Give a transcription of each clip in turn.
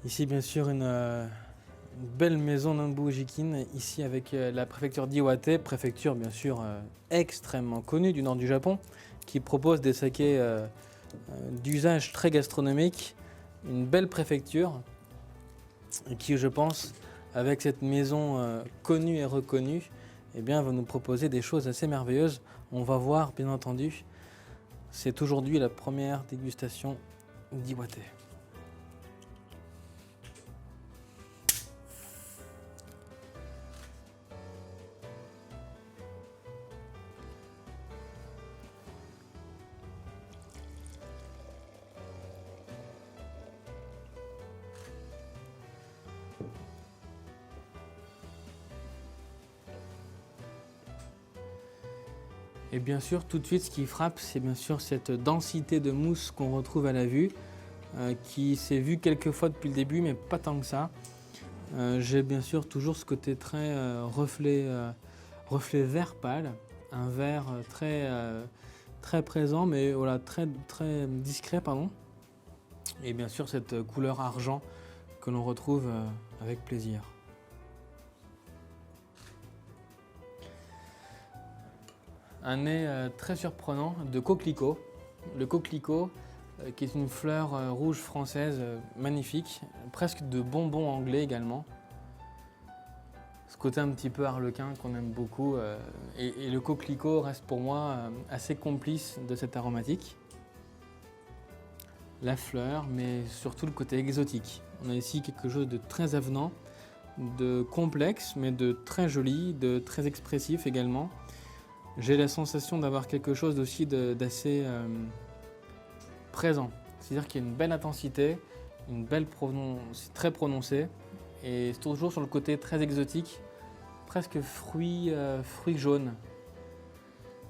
Ici, bien sûr, une belle maison Nanbu Jikin, ici avec la préfecture d'Iwate, préfecture bien sûr extrêmement connue du nord du Japon, qui propose des sakés d'usage très gastronomique. Une belle préfecture qui, je pense, avec cette maison connue et reconnue, eh bien, va nous proposer des choses assez merveilleuses. On va voir, bien entendu. C'est aujourd'hui la première dégustation d'Iwate. Et bien sûr, tout de suite, ce qui frappe, c'est bien sûr cette densité de mousse qu'on retrouve à la vue, qui s'est vue quelques fois depuis le début, mais pas tant que ça. J'ai bien sûr toujours ce côté très reflet vert pâle, un vert très présent, mais voilà, très discret, pardon. Et bien sûr, cette couleur argent que l'on retrouve avec plaisir. Un nez très surprenant de coquelicot. Le coquelicot, qui est une fleur rouge française magnifique, presque de bonbons anglais également. Ce côté un petit peu harlequin qu'on aime beaucoup. Et le coquelicot reste pour moi assez complice de cette aromatique. La fleur, mais surtout le côté exotique. On a ici quelque chose de très avenant, de complexe, mais de très joli, de très expressif également. J'ai la sensation d'avoir quelque chose aussi d'assez présent. C'est-à-dire qu'il y a une belle intensité, une belle très prononcée, et c'est toujours sur le côté très exotique, presque fruits jaunes,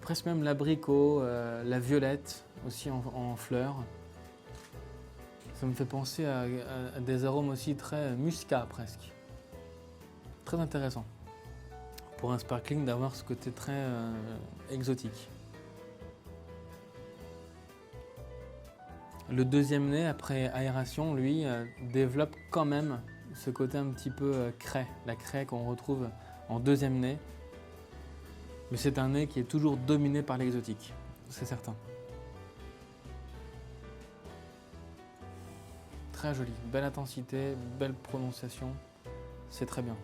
presque même l'abricot, la violette aussi en fleurs. Ça me fait penser à des arômes aussi très muscat presque. Très intéressant pour un sparkling d'avoir ce côté très exotique. Le deuxième nez, après aération, lui, développe quand même ce côté un petit peu craie, la craie qu'on retrouve en deuxième nez. Mais c'est un nez qui est toujours dominé par l'exotique, c'est certain. Très joli, belle intensité, belle prononciation, c'est très bien.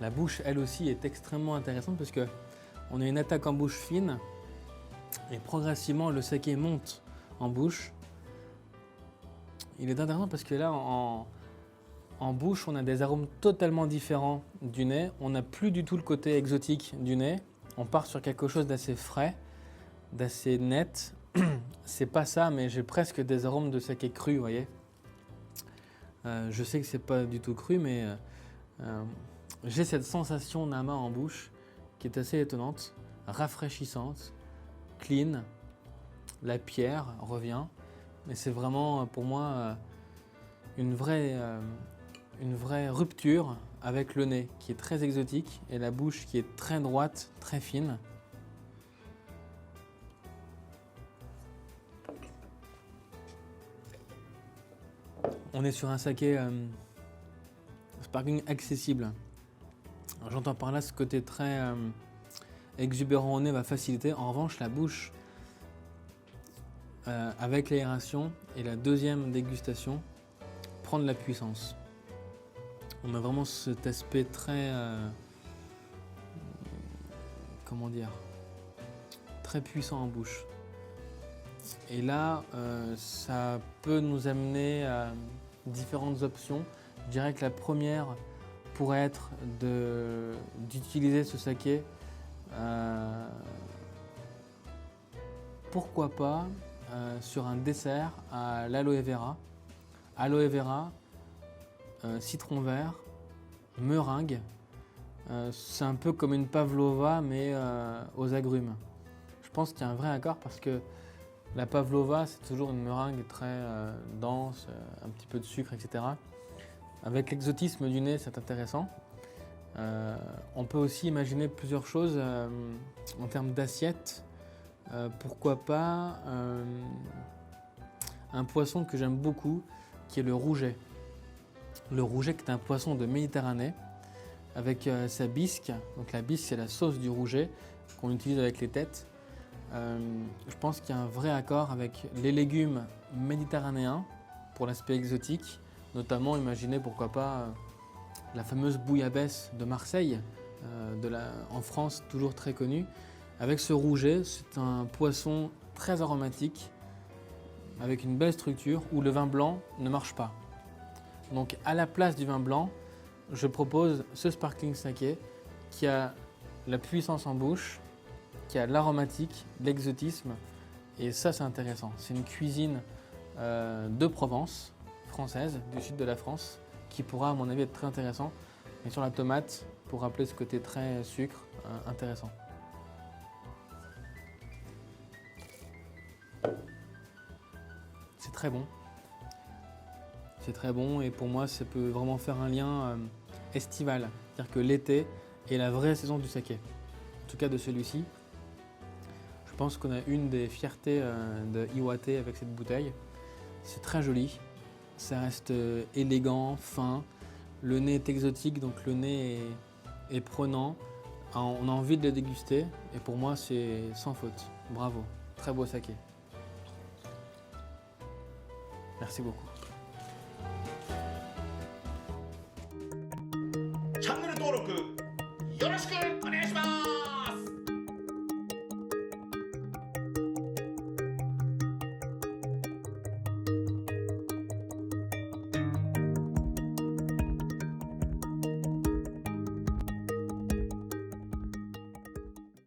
La bouche, elle aussi, est extrêmement intéressante parce qu'on a une attaque en bouche fine et progressivement le saké monte en bouche. Il est intéressant parce que là, en bouche, on a des arômes totalement différents du nez. On n'a plus du tout le côté exotique du nez. On part sur quelque chose d'assez frais, d'assez net. C'est pas ça, mais j'ai presque des arômes de saké cru, vous voyez. Je sais que c'est pas du tout cru, mais j'ai cette sensation nama en bouche qui est assez étonnante, rafraîchissante, clean. La pierre revient, mais c'est vraiment pour moi une vraie rupture avec le nez qui est très exotique et la bouche qui est très droite, très fine. On est sur un saké sparkling accessible. J'entends par là ce côté très exubérant au nez va faciliter. En revanche, la bouche, avec l'aération et la deuxième dégustation, prend de la puissance. On a vraiment cet aspect très, comment dire, très puissant en bouche. Et là, ça peut nous amener à différentes options. Je dirais que la première pourrait être d'utiliser ce saké, pourquoi pas, sur un dessert à l'aloe vera. Aloe vera, citron vert, meringue. C'est un peu comme une pavlova mais aux agrumes. Je pense qu'il y a un vrai accord parce que la pavlova, c'est toujours une meringue très dense, un petit peu de sucre, etc. Avec l'exotisme du nez, c'est intéressant. On peut aussi imaginer plusieurs choses en termes d'assiette. Pourquoi pas un poisson que j'aime beaucoup, qui est le rouget. Le rouget qui est un poisson de Méditerranée avec sa bisque. Donc la bisque, c'est la sauce du rouget qu'on utilise avec les têtes. Je pense qu'il y a un vrai accord avec les légumes méditerranéens pour l'aspect exotique. Notamment, imaginez pourquoi pas la fameuse bouillabaisse de Marseille, en France, toujours très connue. Avec ce rouget, c'est un poisson très aromatique, avec une belle structure, où le vin blanc ne marche pas. Donc à la place du vin blanc, je propose ce sparkling saké qui a la puissance en bouche, qui a l'aromatique, l'exotisme, et ça c'est intéressant. C'est une cuisine de Provence, française, du sud de la France, qui pourra à mon avis être très intéressant. Et sur la tomate, pour rappeler ce côté très sucre, intéressant. C'est très bon. C'est très bon et pour moi, ça peut vraiment faire un lien estival. C'est-à-dire que l'été est la vraie saison du saké. En tout cas de celui-ci. Je pense qu'on a une des fiertés de Iwate avec cette bouteille. C'est très joli. Ça reste élégant, fin. Le nez est exotique, donc le nez est prenant. On a envie de le déguster et pour moi, c'est sans faute. Bravo. Très beau saké. Merci beaucoup. 채널登録よろしくお願いします